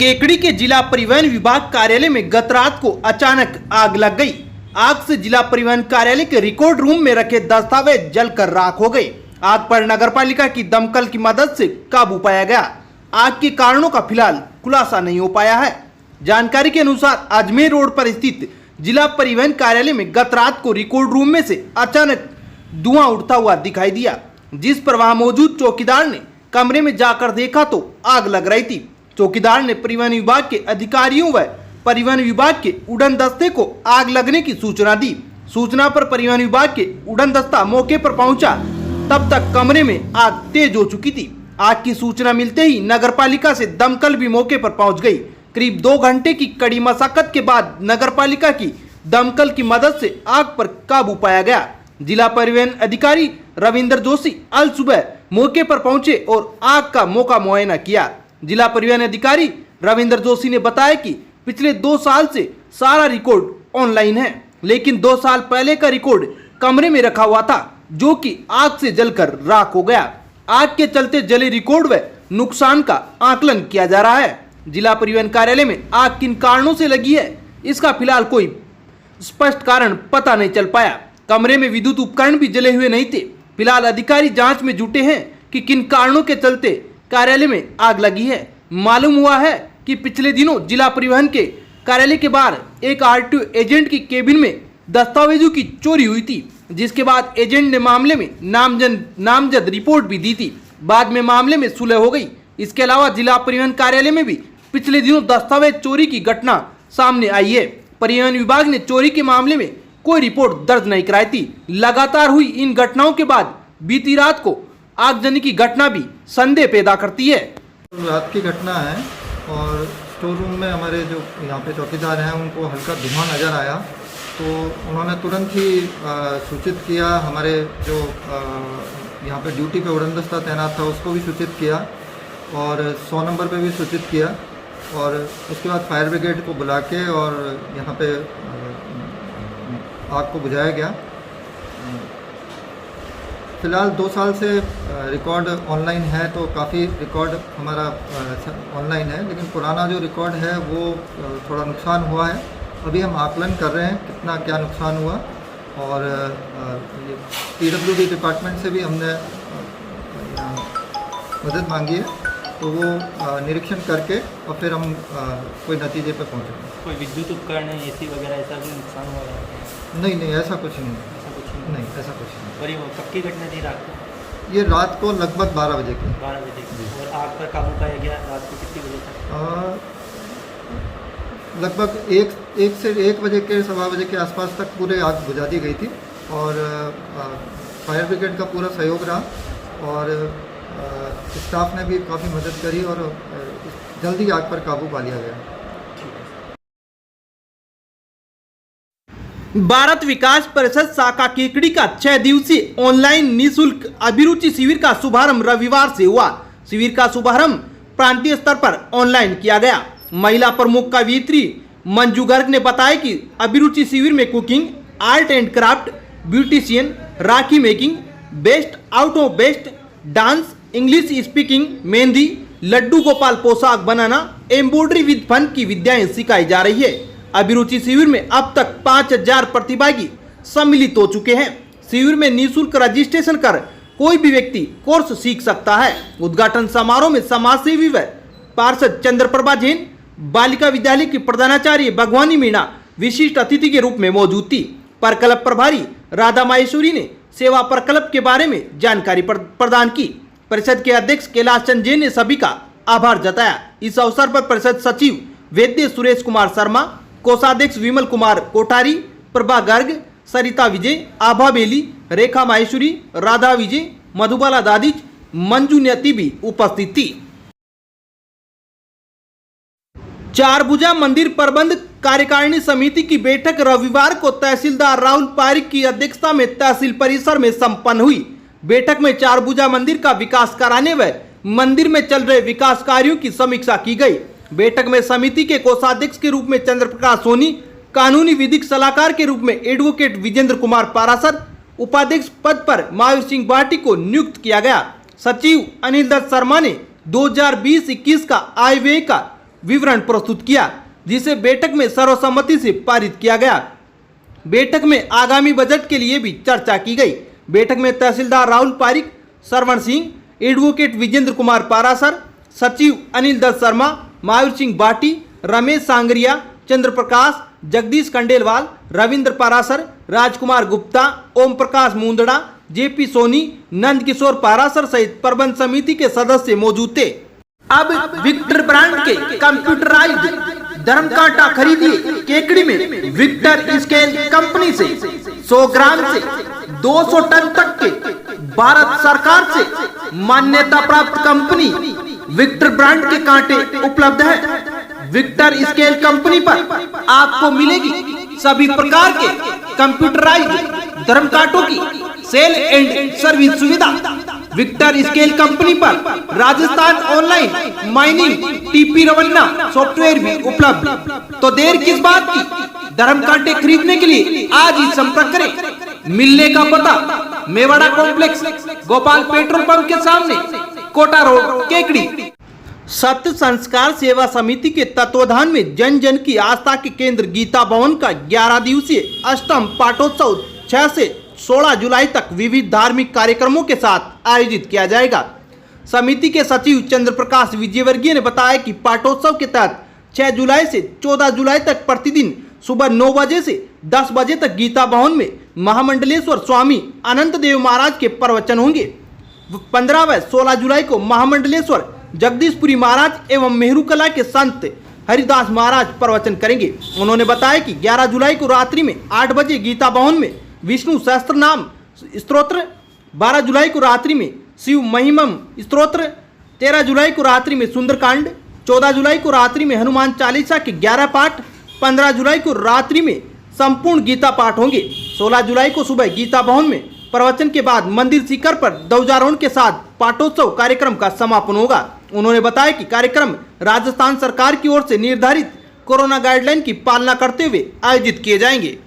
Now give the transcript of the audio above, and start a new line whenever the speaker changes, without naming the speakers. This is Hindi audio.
केकड़ी के जिला परिवहन विभाग कार्यालय में गत रात को अचानक आग लग गई। आग से जिला परिवहन कार्यालय के रिकॉर्ड रूम में रखे दस्तावेज जलकर राख हो गए। आग पर नगरपालिका की दमकल की मदद से काबू पाया गया। आग के कारणों का फिलहाल खुलासा नहीं हो पाया है। जानकारी के अनुसार अजमेर रोड पर स्थित जिला परिवहन कार्यालय में गत रात को रिकॉर्ड रूम में से अचानक धुआं उठता हुआ दिखाई दिया, जिस पर वहां मौजूद चौकीदार ने कमरे में जाकर देखा तो आग लग रही थी। चौकीदार ने परिवहन विभाग के अधिकारियों व परिवहन विभाग के उड़न दस्ते को आग लगने की सूचना दी। सूचना पर परिवहन विभाग के उड़न दस्ता मौके पर पहुंचा, तब तक कमरे में आग तेज हो चुकी थी। आग की सूचना मिलते ही नगरपालिका से दमकल भी मौके पर पहुंच गई। करीब 2 घंटे की कड़ी मशक्कत के बाद नगरपालिका की दमकल की मदद से आग पर काबू पाया गया। जिला परिवहन अधिकारी रविंद्र जोशी अल सुबह मौके पर पहुंचे और आग का मौका मुआयना किया। जिला परिवहन अधिकारी रविंद्र जोशी ने बताया कि पिछले 2 साल से सारा रिकॉर्ड ऑनलाइन है, लेकिन 2 साल पहले का रिकॉर्ड कमरे में रखा हुआ था, जो कि आग से जलकर राख हो गया। आग के चलते जले रिकॉर्ड व नुकसान का आकलन किया जा रहा है। जिला परिवहन कार्यालय में आग किन कारणों से लगी है, इसका फिलहाल कोई स्पष्ट कारण पता नहीं चल पाया। कमरे में विद्युत उपकरण भी जले हुए नहीं थे। फिलहाल अधिकारी जांच में जुटे हैं कि किन कारणों के चलते कार्यालय में आग लगी है। मालूम हुआ है कि पिछले दिनों जिला परिवहन के कार्यालय के बाहर एक आरटीओ एजेंट की केबिन में दस्तावेजों की चोरी हुई थी, जिसके बाद एजेंट ने मामले में नामजद रिपोर्ट भी दी थी। बाद में मामले में सुलह हो गई। इसके अलावा जिला परिवहन कार्यालय में भी पिछले दिनों दस्तावेज चोरी की घटना सामने आई है। परिवहन विभाग ने चोरी के मामले में कोई रिपोर्ट दर्ज नहीं कराई थी। लगातार हुई इन घटनाओं के बाद बीती रात को आगजनी की घटना भी संदेह पैदा करती है।
रात की घटना है और स्टोर रूम में हमारे जो यहाँ पे चौकीदार हैं उनको हल्का धुआं नज़र आया, तो उन्होंने तुरंत ही सूचित किया। हमारे जो यहाँ पे ड्यूटी पे उड़न दस्ता तैनात था उसको भी सूचित किया और 100 नंबर पे भी सूचित किया, और उसके बाद फायर ब्रिगेड को बुला के और यहाँ पे आग को बुझाया गया। फ़िलहाल 2 साल से रिकॉर्ड ऑनलाइन है, तो काफ़ी रिकॉर्ड हमारा ऑनलाइन है, लेकिन पुराना जो रिकॉर्ड है वो थोड़ा नुकसान हुआ है। अभी हम आकलन कर रहे हैं कितना क्या नुकसान हुआ, और PWD डिपार्टमेंट से भी हमने मदद मांगी है, तो वो निरीक्षण करके और फिर हम कोई नतीजे पर पहुँचेंगे।
कोई विद्युत उपकरण है, एसी वगैरह ऐसा भी नुकसान हुआ है?
नहीं, ऐसा कुछ नहीं। ऐसा कुछ नहीं।
और ये कब की घटना थी? रात को?
ये रात को लगभग 12 बजे की।
12 बजे की। और आग पर काबू पाया गया रात को कितने बजे तक?
लगभग 1 बजे के 1:15 बजे के आसपास तक पूरे आग बुझा दी गई थी, और फायर ब्रिगेड का पूरा सहयोग रहा और स्टाफ ने भी काफ़ी मदद करी और जल्दी आग पर काबू पा लिया गया।
भारत विकास परिषद शाखा केकड़ी का 6 दिवसीय ऑनलाइन निःशुल्क अभिरुचि शिविर का शुभारंभ रविवार से हुआ। शिविर का शुभारंभ प्रांतीय स्तर पर ऑनलाइन किया गया। महिला प्रमुख कवियत्री मंजू गर्ग ने बताया कि अभिरुचि शिविर में cooking, art and craft, beautician, rakhi making, best out of best, dance, English speaking, mehndi, Laddu Gopal पोशाक बनाना, एम्ब्रॉयडरी विद फन की विद्याएं सिखाई जा रही है। अभिरुचि शिविर में अब तक 5000 प्रतिभागी सम्मिलित हो चुके हैं। शिविर में निःशुल्क रजिस्ट्रेशन कर कोई भी व्यक्ति कोर्स सीख सकता है। उद्घाटन समारोह में समाजसेवी व पार्षद चंद्रप्रभा जैन, बालिका विद्यालय की प्रधानाचार्य भगवानी मीणा विशिष्ट अतिथि के रूप में मौजूद थी। प्रकल्प प्रभारी राधा माहेश्वरी ने सेवा प्रकल्प के बारे में जानकारी प्रदान की। परिषद के अध्यक्ष कैलाश चंद जैन ने सभी का आभार जताया। इस अवसर पर परिषद सचिव वैद्य सुरेश कुमार शर्मा, कोषाध्यक्ष विमल कुमार कोठारी, प्रभा गर्ग, सरिता विजय, आभा बेली, रेखा माहेश्वरी, राधा विजय, मधुबाला दादिज, मंजू न्यति भी उपस्थित थी। चारभुजा मंदिर प्रबंध कार्यकारिणी समिति की बैठक रविवार को तहसीलदार राहुल पारिक की अध्यक्षता में तहसील परिसर में संपन्न हुई। बैठक में चारभुजा मंदिर का विकास कराने व मंदिर में चल रहे विकास कार्यों की समीक्षा की गई। बैठक में समिति के कोषाध्यक्ष के रूप में चंद्रप्रकाश सोनी, कानूनी विधिक सलाहकार के रूप में एडवोकेट विजेंद्र कुमार पारासर, उपाध्यक्ष पद पर महावीर सिंह भाटी को नियुक्त किया गया। सचिव अनिल दत्त शर्मा ने 2020-21 का आय व्यय का विवरण प्रस्तुत किया, जिसे बैठक में सर्वसम्मति से पारित किया गया। बैठक में आगामी बजट के लिए भी चर्चा की गई। बैठक में तहसीलदार राहुल पारिक, श्रवण सिंह, एडवोकेट विजेंद्र कुमार पारासर, सचिव अनिल दत्त शर्मा, महावीर सिंह बाटी, रमेश सांगरिया, चंद्र प्रकाश, जगदीश कंडेलवाल, रविंद्र पारासर, राजकुमार गुप्ता, ओम प्रकाश मुंदड़ा, जेपी सोनी, नंद किशोर पारासर सहित प्रबंध समिति के सदस्य मौजूद थे। अब विक्टर ब्रांड के कंप्यूटराइज्ड धर्मकांटा खरीदिए केकड़ी में विक्टर स्केल कंपनी से। 100 ग्राम से 200 टन तक के भारत सरकार से मान्यता प्राप्त कंपनी विक्टर ब्रांड के कांटे उपलब्ध है। विक्टर स्केल कंपनी पर आपको मिलेगी सभी प्रकार के कंप्यूटराइज्ड धर्मकांटों की सेल एंड सर्विस सुविधा। विक्टर स्केल कंपनी पर Rajasthan online mining TP Revanna software भी उपलब्ध। तो देर किस बात की, धर्मकांटे खरीदने के लिए आज ही संपर्क करें। मिलने का पता Mewada complex, Gopal petrol pump के सामने, कोटा रोड, केकड़ी। सत्य संस्कार सेवा समिति के तत्वाधान में जन जन की आस्था के केंद्र गीता भवन का 11 दिवसीय अष्टम पाठोत्सव 6 से 16 जुलाई तक विविध धार्मिक कार्यक्रमों के साथ आयोजित किया जाएगा। समिति के सचिव चंद्र प्रकाश विजयवर्गीय ने बताया कि पाठोत्सव के तहत 6 जुलाई से 14 जुलाई तक प्रतिदिन सुबह 9 बजे से 10 बजे तक गीता भवन में महामंडलेश्वर स्वामी अनंत देव महाराज के प्रवचन होंगे। 15 व 16 जुलाई को महामंडलेश्वर जगदीशपुरी महाराज एवं मेहरू कला के संत हरिदास महाराज प्रवचन करेंगे। उन्होंने बताया कि 11 जुलाई को रात्रि में 8 बजे गीता भवन में विष्णु सहस्त्र नाम स्तोत्र, 12 जुलाई को रात्रि में शिव महिमम स्तोत्र, 13 जुलाई को रात्रि में सुंदरकांड, 14 जुलाई को रात्रि में हनुमान चालीसा के 11 पाठ, 15 जुलाई को रात्रि में संपूर्ण गीता पाठ होंगे। 16 जुलाई को सुबह गीता भवन में प्रवचन के बाद मंदिर शिखर पर ध्वजारोहण के साथ पाठोत्सव कार्यक्रम का समापन होगा। उन्होंने बताया कि कार्यक्रम राजस्थान सरकार की ओर से निर्धारित कोरोना गाइडलाइन की पालना करते हुए आयोजित किए जाएंगे।